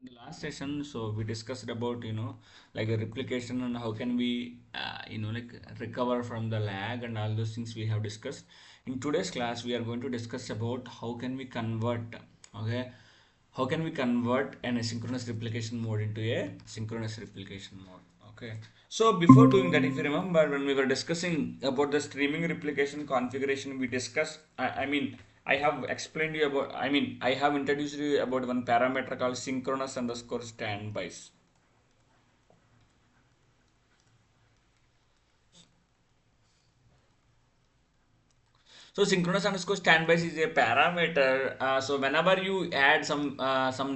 In the last session, so we discussed about like a replication and how can we like recover from the lag and all those things we have discussed. In today's class, we are going to discuss about how can we convert. Okay, how can we convert an asynchronous replication mode into a synchronous replication mode. Okay, so before doing that, if you remember when we were discussing about the streaming replication configuration, we discussed, I have explained you about, I have introduced you about one parameter called synchronous underscore standbys. So synchronous underscore standbys is a parameter. So whenever you add some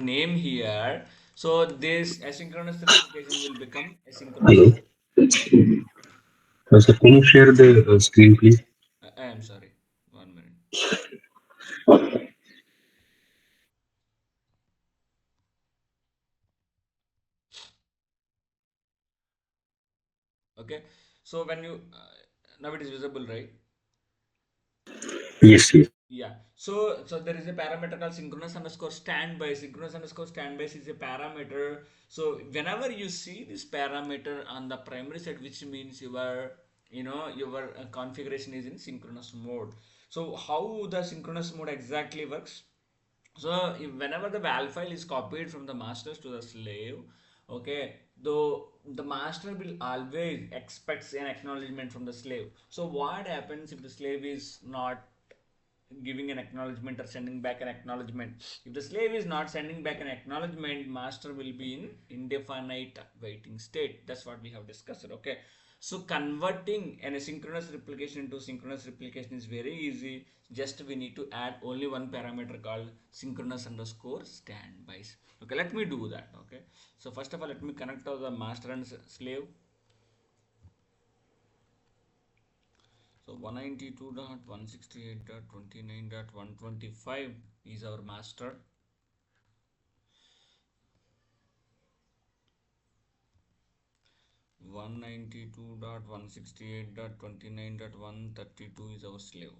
name here, so this asynchronous replication will become asynchronous. Hello. Sir, can you share the screen, please? I am sorry. 1 minute. Okay. So when you now it is visible, right? Yes, yes. Yeah. So there is a parameter called synchronous underscore standby. Synchronous underscore standby is a parameter. So whenever you see this parameter on the primary side, which means your configuration is in synchronous mode. So how the synchronous mode exactly works? So whenever the val file is copied from the masters to the slave, okay, though the master will always expects an acknowledgement from the slave. So what happens if the slave is not giving an acknowledgement or sending back an acknowledgement? If the slave is not sending back an acknowledgement, master will be in indefinite waiting state. That's what we have discussed. Okay, so converting an asynchronous replication into synchronous replication is very easy. Just we need to add only one parameter called synchronous underscore standbys. Okay, let me do that. Okay, so first of all, let me connect to the master and slave. So 192.168.29.125 is our master. 192.168.29.132 is our slave.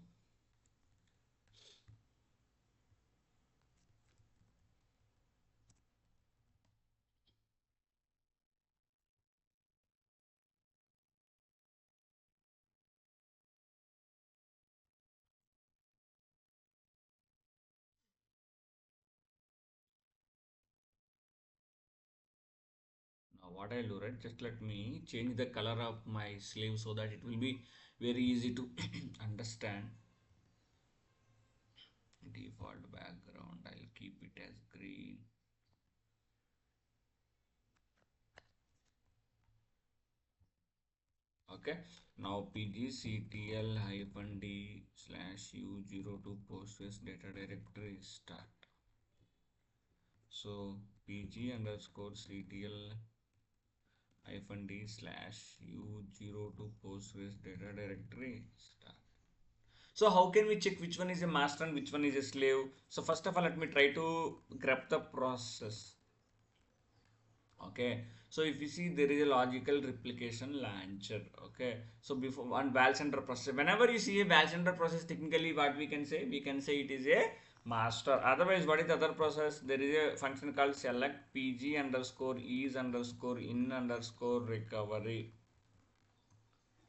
Now what I'll do, right? Just let me change the color of my slave so that it will be very easy to understand. Default background, I'll keep it as green. Okay, now pgctl hyphen d slash u02 postgres data directory start. So pg underscore ctl hyphen d slash u02 postgres data directory start. So how can we check which one is a master and which one is a slave? So first of all, let me try to grab the process. Okay, so if you see, there is a logical replication launcher. Okay, so before one val center process, whenever you see a val center process, technically what we can say it is a master. Otherwise, what is the other process? There is a function called select pg underscore is underscore in underscore recovery.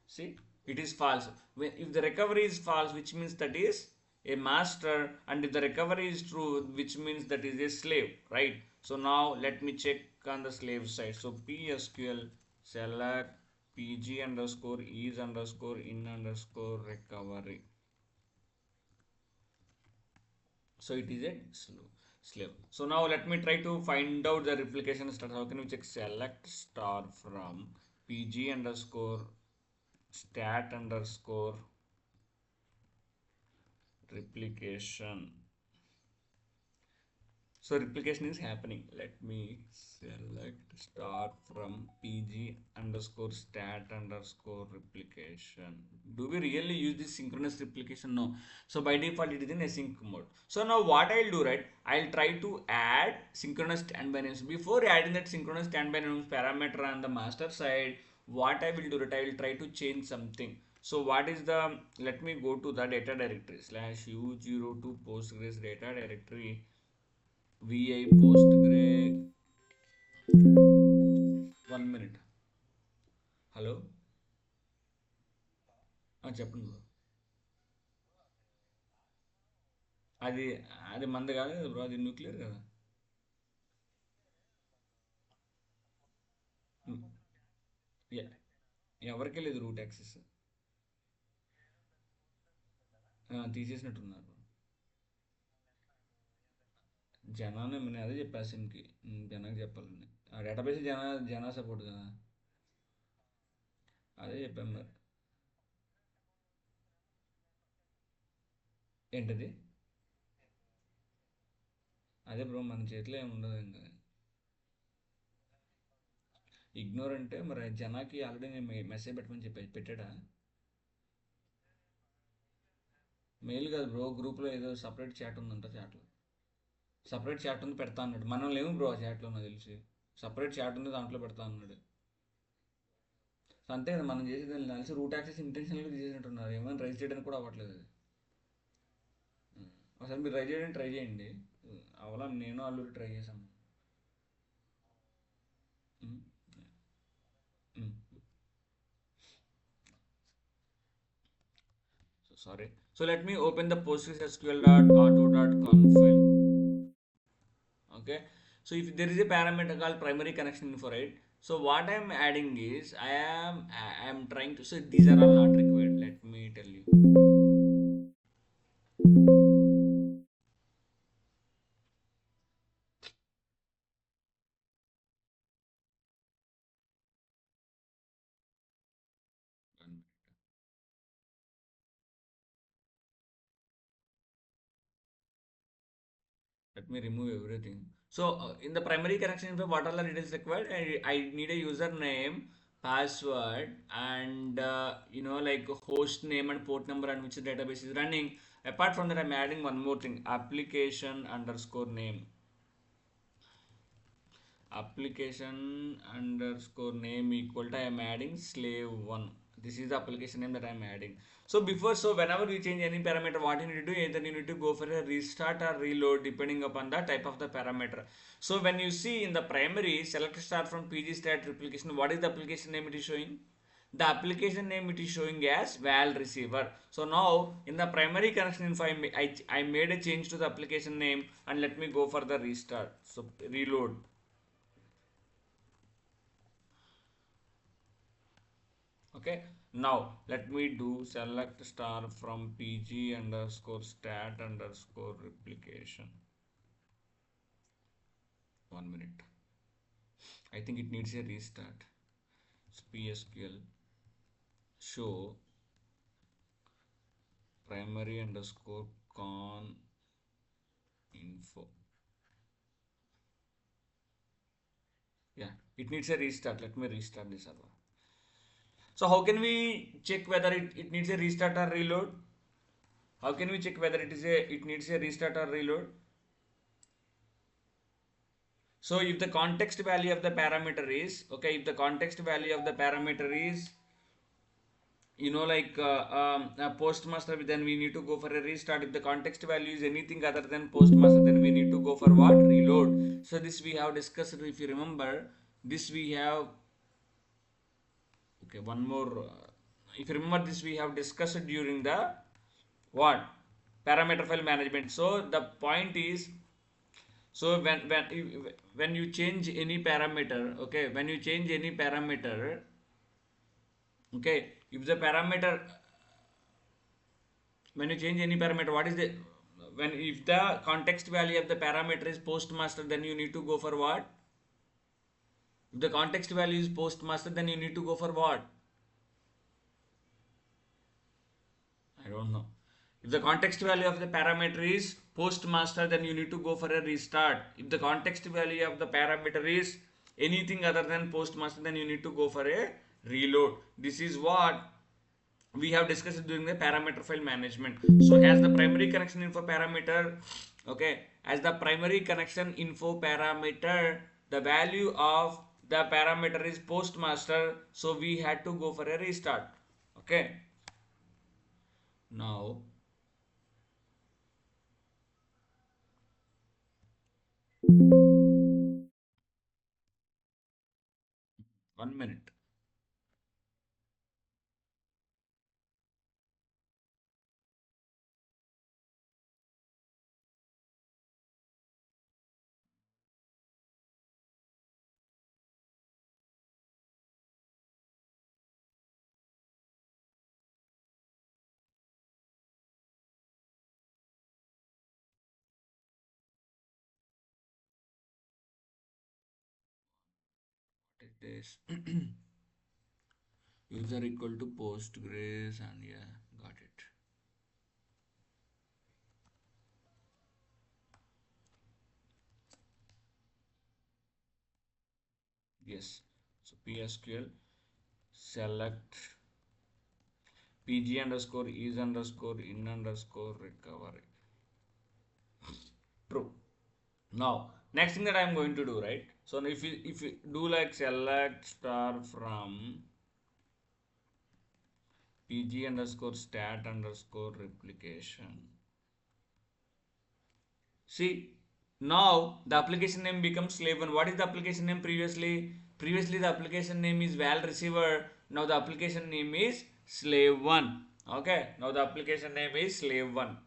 See, it is false. If the recovery is false, which means that is a master, and if the recovery is true, which means that is a slave, right? So now let me check on the slave side. So PSQL select pg underscore is underscore in underscore recovery. So it is a slave. So now let me try to find out the replication start. How can we check? Select star from pg underscore stat underscore replication. So replication is happening. Let me select start from pg underscore stat underscore replication. Do we really use this synchronous replication? No. So by default it is in async mode. So now what I'll do, right? I'll try to add synchronous standby names. Before adding that synchronous standby names parameter on the master side, what I will do, right? I will try to change something. So what is the, let me go to the data directory slash u02 postgres data directory vi postgre. 1 minute. Hello. చెప్పండి bro. అది అది మంది కాదు కదా bro, అది nuclear కదా. ఉమ్, ఎ- ఎవరికీ లేదు రూట్ యాక్సెస్. తీసేసినట్టున్నారు. జనానే నేను అదే చెప్పా సిమ్కి. జనాకి చెప్పాలని. ఆ డేటాబేస్ జనా సపోర్ట్ కదా. అదే చెప్పాను మరి. ఏంటది? అదే బ్రో, మన చేతిలో ఏమి ఉండదు ఇంకా. ఇగ్నోర్ అంటే మరి జనాకి ఆల్రెడీ నేను మెసేజ్ పెట్టమని చెప్పి పెట్టాడా? మెయిల్ కాదు బ్రో, గ్రూప్లో ఏదో సపరేట్ చాట్ ఉందంట. చాట్లో సపరేట్ చాట్ ఉంది, పెడతా అన్నాడు. మనం లేము బ్రో ఆ చాట్లో, నాకు తెలిసి. సపరేట్ చాట్ ఉంది, దాంట్లో పెడతా అన్నాడు. సో అంతే కదా మనం చేసేది. నాకు తెలిసి రూట్ యాక్సెస్ ఇంటెన్షనల్గా తీసేసినట్టున్నారు, ఏమైనా రైజ్ చేయడానికి కూడా అవ్వట్లేదు అది. ఒకసారి మీరు ట్రై చేయండి. అవలా నేను ఆల్రెడీ ట్రై చేశాను. ఉమ్, ఉమ్. So sorry. So let me open the postgresql.auto.conf file. Okay. So if there is a parameter called primary connection info, right? So what I am adding is I am trying to say these are all not required. Let me tell you. Let me remove everything. So in the primary connection info, what all the details required? I need a username, password, and like host name and port number and which database is running. Apart from that, I'm adding one more thing: application underscore name. Application underscore name equal to I am adding slave one. This is the application name that I am adding. So whenever you change any parameter, what you need to do, either you need to go for a restart or reload depending upon the type of the parameter. So when you see in the primary, select start from pg stat replication, what is the application name it is showing? The application name it is showing as val receiver. So now in the primary connection info, I made a change to the application name, and let me go for the restart. So reload. Okay, now let me do select star from pg underscore stat underscore replication. 1 minute. I think it needs a restart. Psql show primary underscore con info. Yeah, it needs a restart. Let me restart the server. So how can we check whether it needs a restart or reload? How can we check whether it needs a restart or reload? So if the context value of the parameter is, okay, if the context value of the parameter is, postmaster, then we need to go for a restart. If the context value is anything other than postmaster, then we need to go for what? Reload. So this we have discussed. If you remember, this we have, okay, one more. If you remember, this we have discussed during the what? Parameter file management. So the point is, so when you change any parameter, okay, when you change any parameter, okay, if the parameter, when you change any parameter, what is the, when if the context value of the parameter is postmaster, then you need to go for what? If the context value is postmaster, then you need to go for what? I don't know. If the context value of the parameter is postmaster, then you need to go for a restart. If the context value of the parameter is anything other than postmaster, then you need to go for a reload. This is what we have discussed during the parameter file management. So as the primary connection info parameter, okay, as the primary connection info parameter, the value of the parameter is postmaster, so we had to go for a restart. Okay, now 1 minute. What is this? User equal to Postgres, and yeah, got it. Yes. So PSQL select pg underscore is underscore in underscore recovery. True. Now, next thing that I'm going to do, right? So if you do like select star from pg underscore stat underscore replication. See, now the application name becomes slave one. What is the application name previously? Previously the application name is val receiver. Now the application name is slave one. Okay. Now the application name is slave one.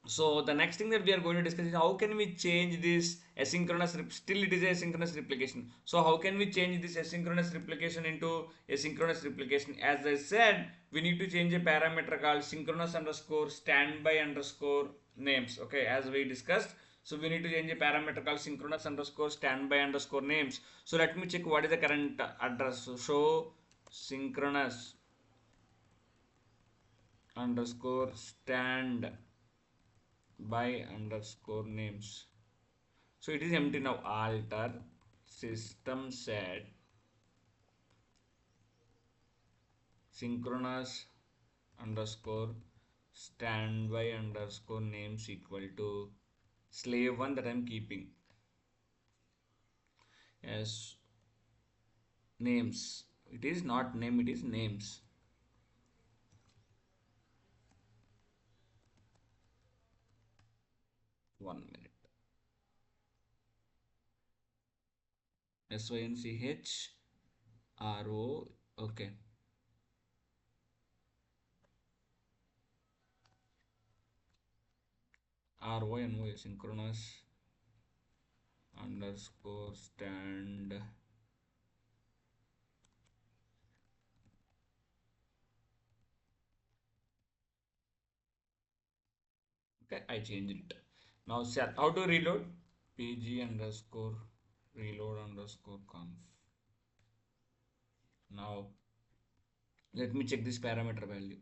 So the next thing that we are going to discuss is how can we change this asynchronous still it is asynchronous replication. So how can we change this asynchronous replication into asynchronous replication? As I said, we need to change a parameter called synchronous underscore standby underscore names. Okay, as we discussed, so we need to change a parameter called synchronous underscore standby underscore names. So let me check what is the current address. So show synchronous underscore stand by underscore names. So it is empty now. Alter system set synchronous underscore standby underscore names equal to slave one that I'm keeping as names. It is not name, it is names. 1 minute. SYNCHRO. Okay. RYNO synchronous underscore stand. Okay, I changed it. Now set how to reload pg underscore reload underscore conf. Now let me check this parameter value.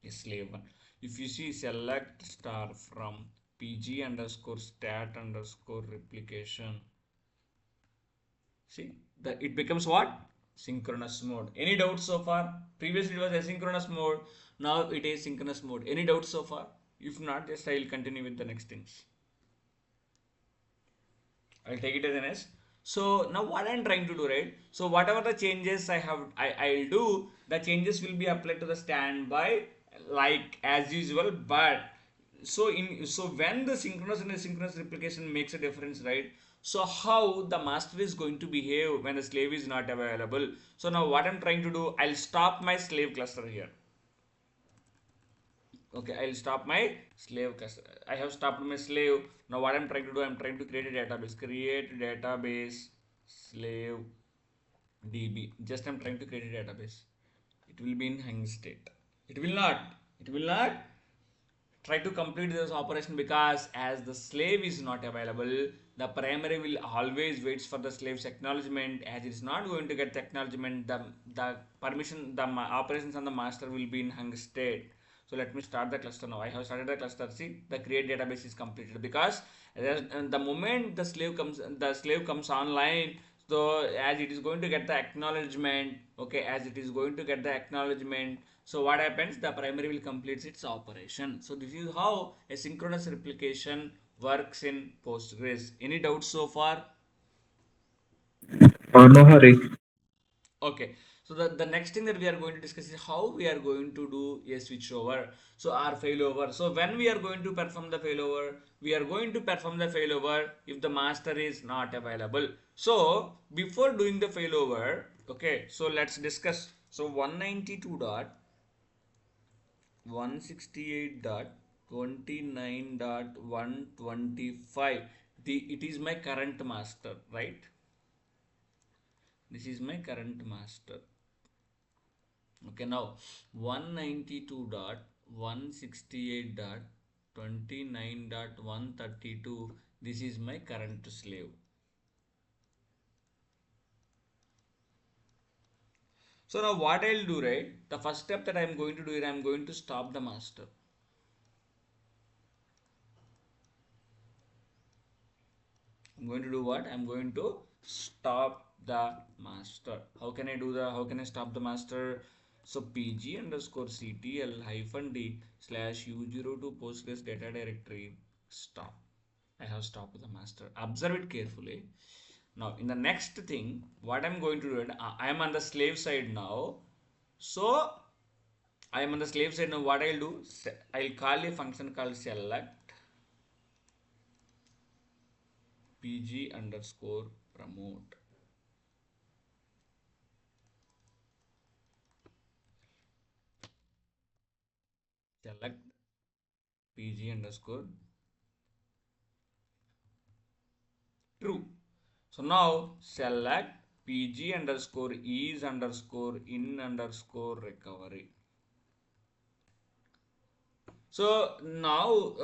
Yes, slave one. If you see select star from pg underscore stat underscore replication, see that it becomes what? Synchronous mode. Any doubts so far? Previously it was asynchronous mode. Now it is synchronous mode. Any doubts so far? If not, just I will continue with the next things. I'll take it as an S. So now what I'm trying to do, right? So whatever the changes I'll do, the changes will be applied to the standby like as usual. But so when the synchronous and asynchronous replication makes a difference, right? So how the master is going to behave when the slave is not available? So now what I'm trying to do, I'll stop my slave cluster here. Okay, I'll stop my slave cluster. I have stopped my slave. Now what I'm trying to do, I'm trying to create a database. Create database slave db. Just I'm trying to create a database. It will be in hang state. It will not. It will not try to complete this operation because as the slave is not available, the primary will always waits for the slave's acknowledgement. As it is not going to get the acknowledgement, the permission, the operations on the master will be in hung state. So let me start the cluster now. I have started the cluster. See, the create database is completed because the moment the slave comes online, so as it is going to get the acknowledgement, okay, as it is going to get the acknowledgement, so what happens, the primary will complete its operation. So this is how a synchronous replication works in Postgres. Any doubts so far? No hurry. Okay, So the next thing that we are going to discuss is how we are going to do a switch over. So our failover. So when we are going to perform the failover, we are going to perform the failover if the master is not available. So before doing the failover, okay, so let's discuss. So 192.168.29.125, the it is my current master, right? This is my current master. Okay, now 192.168.29.132, this is my current slave. So now what I'll do, right? The first step that I'm going to do is I'm going to stop the master. I'm going to do what? I'm going to stop the master. How can I stop the master? So pg underscore ctl hyphen d slash u02 postgres data directory stop. I have stopped the master. Observe it carefully. Now in the next thing, what I'm going to do, I am on the slave side now. So I am on the slave side now. What I'll do, I'll call a function called select pg underscore promote. Select pg underscore true. So now select pg underscore is underscore in underscore recovery. So now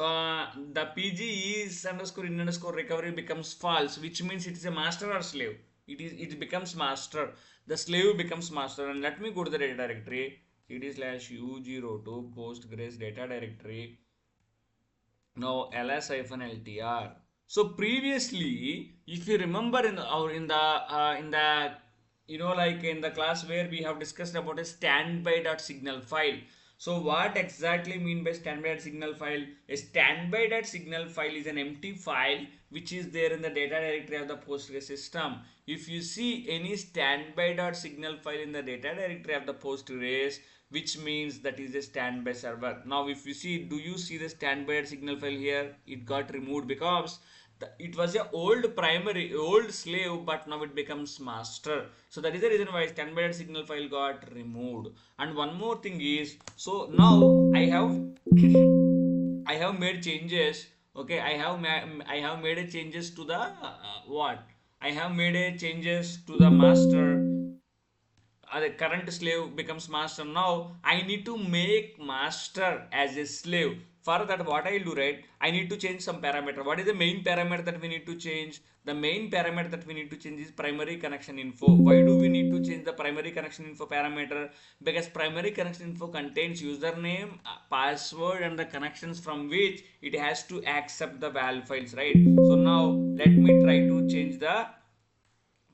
the pg is underscore in underscore recovery becomes false, which means it is a master or slave. It becomes master. The slave becomes master. And let me go to the data directory. cd slash u02 postgres data directory. Now ls-ltr. So previously, if you remember in the like in the class where we have discussed about a standby.signal file. So what exactly mean by standby.signal file? A standby.signal file is an empty file which is there in the data directory of the Postgres system. If you see any standby.signal file in the data directory of the Postgres, which means that is a standby server. Now if you see, do you see the standby signal file here? It got removed because it was a old slave, but now it becomes master. So that is the reason why standby signal file got removed. And one more thing is, so now I have made changes. Okay, I have made a changes to the what? I have made a changes to the master. The current slave becomes master. Now I need to make master as a slave. For that, what I'll do, right, I need to change some parameter. What is the main parameter that we need to change? The main parameter that we need to change is primary connection info. Why do we need to change the primary connection info parameter? Because primary connection info contains username, password and the connections from which it has to accept the val files, right? So now let me try to change the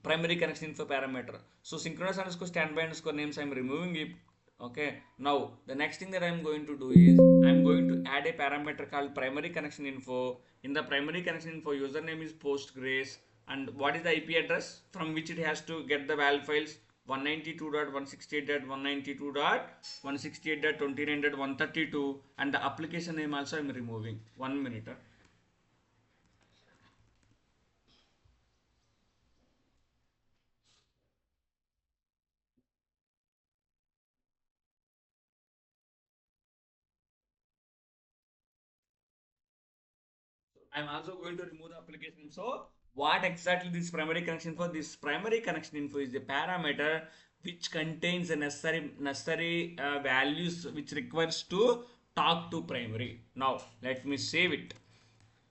primary connection info parameter. So synchronous underscore standby underscore names, I'm removing it. Okay. Now the next thing that I'm going to do is I'm going to add a parameter called primary connection info. In the primary connection info, username is Postgres, and what is the IP address from which it has to get the val files? 192.168.192.168.29.132, and the application name also I'm removing. 1 minute. I'm also going to remove the application. So what exactly this primary connection info? This primary connection info is a parameter which contains the necessary values which requires to talk to primary. Now let me save it.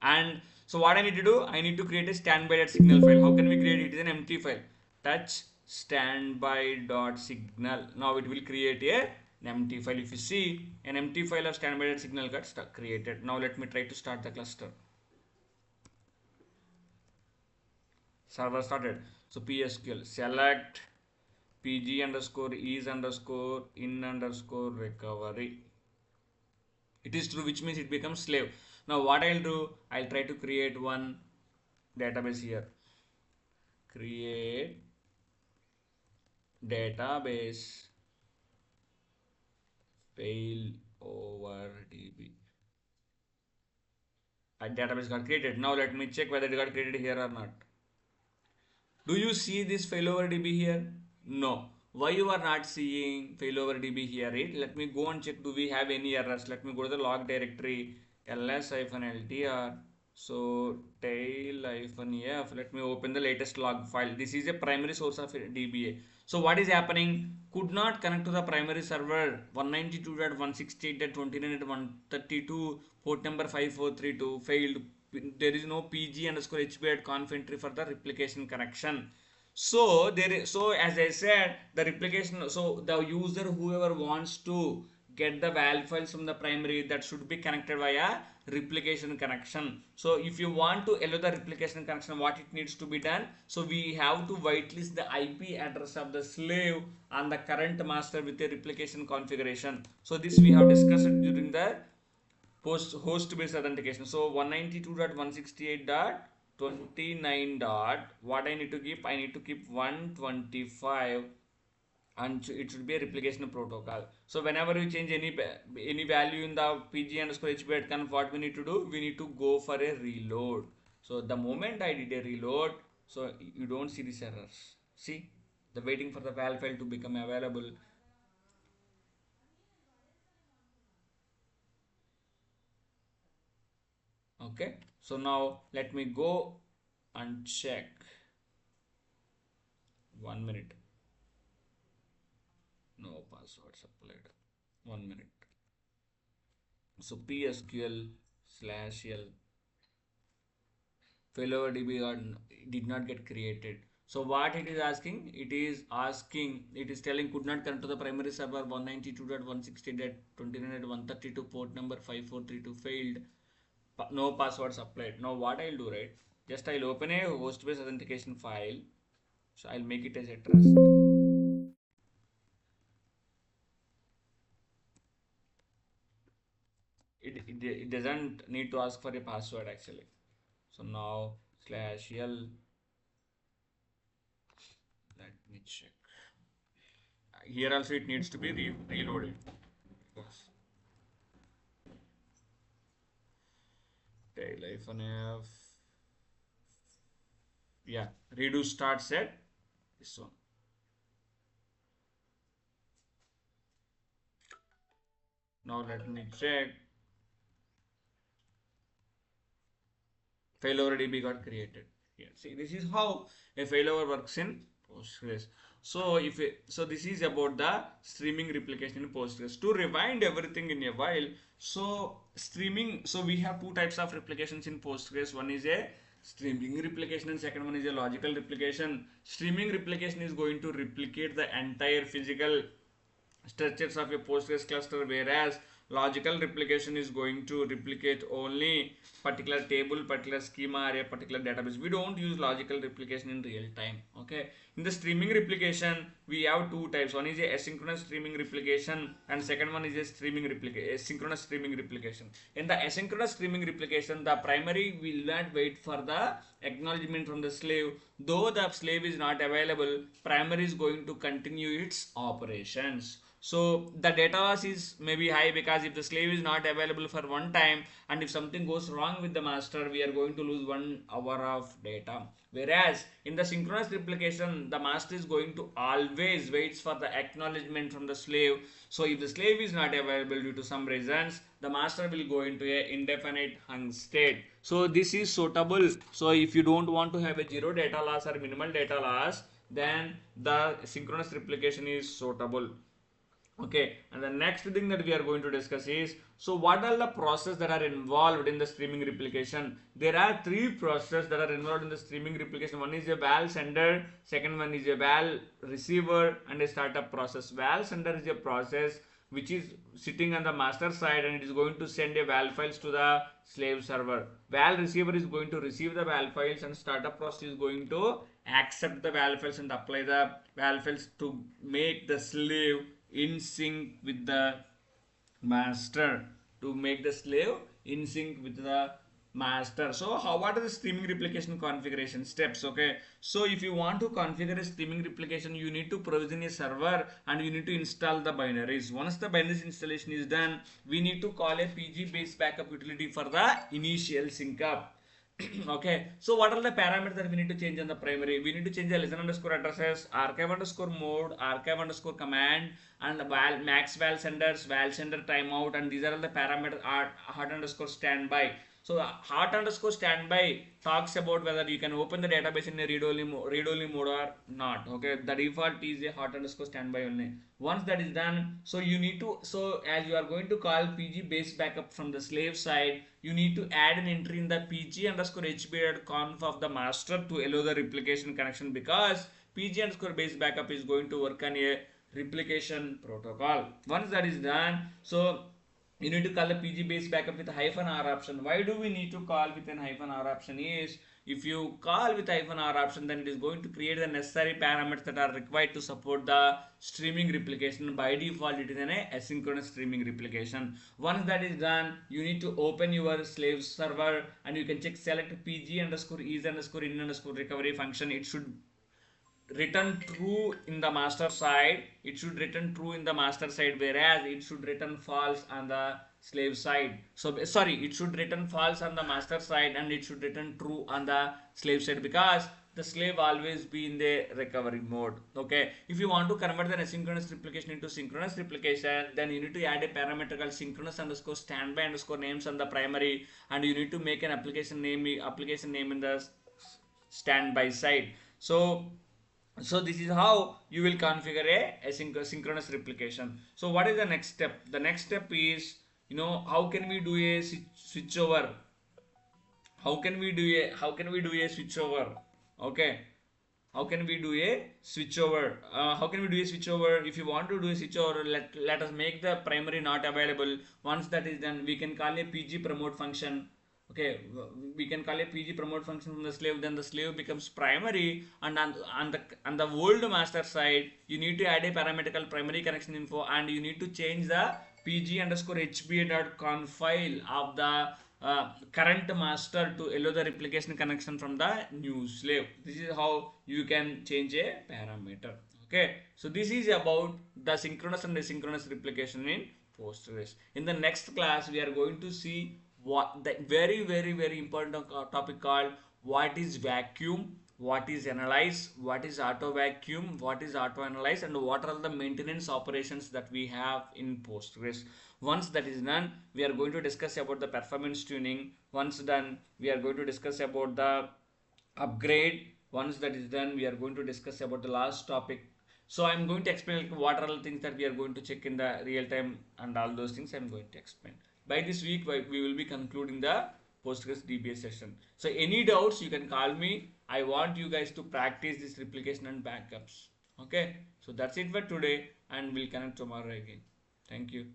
And so what I need to do? I need to create a standby.signal file. How can we create it? It is an empty file. Touch standby.signal. Now it will create an empty file. If you see, an empty file of standby.signal got created. Now let me try to start the cluster. Server started. So PSQL select pg underscore is underscore in underscore recovery. It is true, which means it becomes slave. Now what I'll do, I'll try to create one database here. Create database fail over db. A database got created. Now let me check whether it got created here or not. Do you see this failover db here? No. Why you are not seeing failover db here? Let me go and check, do we have any errors? Let me go to the log directory, ls-ltr, so tail-f. Let me open the latest log file. This is a primary source of dba. So what is happening? Could not connect to the primary server 192.168.29.132, port number 5432, failed. There is no pg underscore hb at conf entry for the replication connection. So there is, so as I said, the replication, so the user whoever wants to get the val files from the primary, that should be connected via replication connection. So if you want to allow the replication connection, what it needs to be done? So we have to whitelist the IP address of the slave on the current master with a replication configuration. So this we have discussed during the host based authentication. So 192.168.29 dot, what I need to keep? I need to keep 125, and it should be a replication protocol. So whenever you change any value in the pg underscore hb conf, what we need to do? We need to go for a reload. So the moment I did a reload, so you don't see these errors. See, the waiting for the val file to become available. Okay, so now let me go and check. 1 minute. No password supplied. 1 minute. So PSQL slash L failover DB did not get created. So what it is asking? It is asking, it is telling could not connect to the primary server 192.168.29.132, port number 5432, failed. No password supplied. Now what I'll do, right? Just I'll open a host based authentication file. So I'll make it as a trust. It doesn't need to ask for a password actually. So now slash l, let me check. Here also it needs to be reloaded. Yes. Tail -f. Yeah, redo start set. This one. Now let me check. Failover DB got created. Here, see, this is how a failover works in Postgres. So so this is about the streaming replication in Postgres. To rewind everything in a while, so streaming, so we have two types of replications in Postgres. One is a streaming replication and second one is a logical replication. Streaming replication is going to replicate the entire physical structures of a Postgres cluster, whereas logical replication is going to replicate only particular table, particular schema, or a particular database. We don't use logical replication in real time. Okay, in the streaming replication we have two types. One is a asynchronous streaming replication and second one is a synchronous streaming replication. In the asynchronous streaming replication, the primary will not wait for the acknowledgement from the slave. Though the slave is not available, primary is going to continue its operations. So the data loss is maybe high because if the slave is not available for one time and if something goes wrong with the master, we are going to lose 1 hour of data. Whereas in the synchronous replication, the master is going to always waits for the acknowledgement from the slave. So if the slave is not available due to some reasons, the master will go into a indefinite hung state. So this is suitable. So if you don't want to have a zero data loss or minimal data loss, then the synchronous replication is suitable. Okay, and the next thing that we are going to discuss is, so what are the processes that are involved in the streaming replication? There are three processes that are involved in the streaming replication. One is a val sender, second one is a val receiver, and a startup process. Val sender is a process which is sitting on the master side and it is going to send a val files to the slave server. Val receiver is going to receive the val files and startup process is going to accept the val files and apply the val files to make the slave in sync with the master, to make the slave in sync with the master. So what are the streaming replication configuration steps? Okay, so if you want to configure a streaming replication, you need to provision a server and you need to install the binaries. Once the binaries installation is done, we need to call a pg based backup utility for the initial sync up. Okay, so what are the parameters that we need to change on the primary? We need to change the listen underscore addresses, archive underscore mode, archive underscore command, and max val senders, val sender timeout, and these are all the parameters. Hot underscore standby. So hot underscore standby talks about whether you can open the database in a read-only mode or not. Okay, the default is a hot underscore standby only. Once that is done, so you need to, so as you are going to call pg base backup from the slave side, you need to add an entry in the pg underscore hb.conf of the master to allow the replication connection, because pg underscore base backup is going to work on a replication protocol. Once that is done, so you need to call the pg base backup with hyphen r option. Why do we need to call with an hyphen r option is, if you call with hyphen r option, then it is going to create the necessary parameters that are required to support the streaming replication. By default it is an asynchronous streaming replication. Once that is done, you need to open your slave server and you can check select pg underscore is underscore in underscore recovery function. It should return true in the master side, it should return true in the master side, whereas it should return false on the slave side. So sorry, it should return false on the master side and it should return true on the slave side, because the slave always be in the recovery mode. Okay, if you want to convert the asynchronous replication into synchronous replication, then you need to add a parameter called synchronous underscore standby underscore names on the primary, and you need to make an application name in the standby side. So this is how you will configure a synchronous replication. So what is the next step? The next step is, how can we do a switch over? How can we do a switch over? Okay, how can we do a switch over? How can we do a switch over? If you want to do a switch over, let us make the primary not available. Once that is done, we can call a pg promote function. Okay, we can call a pg promote function from the slave, then the slave becomes primary, and on the old master side, you need to add a parameter called primary connection info, and you need to change the pg underscore hba.conf file of the current master to allow the replication connection from the new slave. This is how you can change a parameter. Okay, so this is about the synchronous and asynchronous replication in Postgres. In the next class, we are going to see what the very very very important topic called what is vacuum, what is analyze, what is auto vacuum, what is auto analyze, and what are the maintenance operations that we have in Postgres. Once that is done, we are going to discuss about the performance tuning. Once done, we are going to discuss about the upgrade. Once that is done, we are going to discuss about the last topic. So I'm going to explain what are the things that we are going to check in the real time, and all those things I'm going to explain. By this week, we will be concluding the Postgres DBA session. So any doubts, you can call me. I want you guys to practice this replication and backups. Okay, so that's it for today, and we'll connect tomorrow again. Thank you.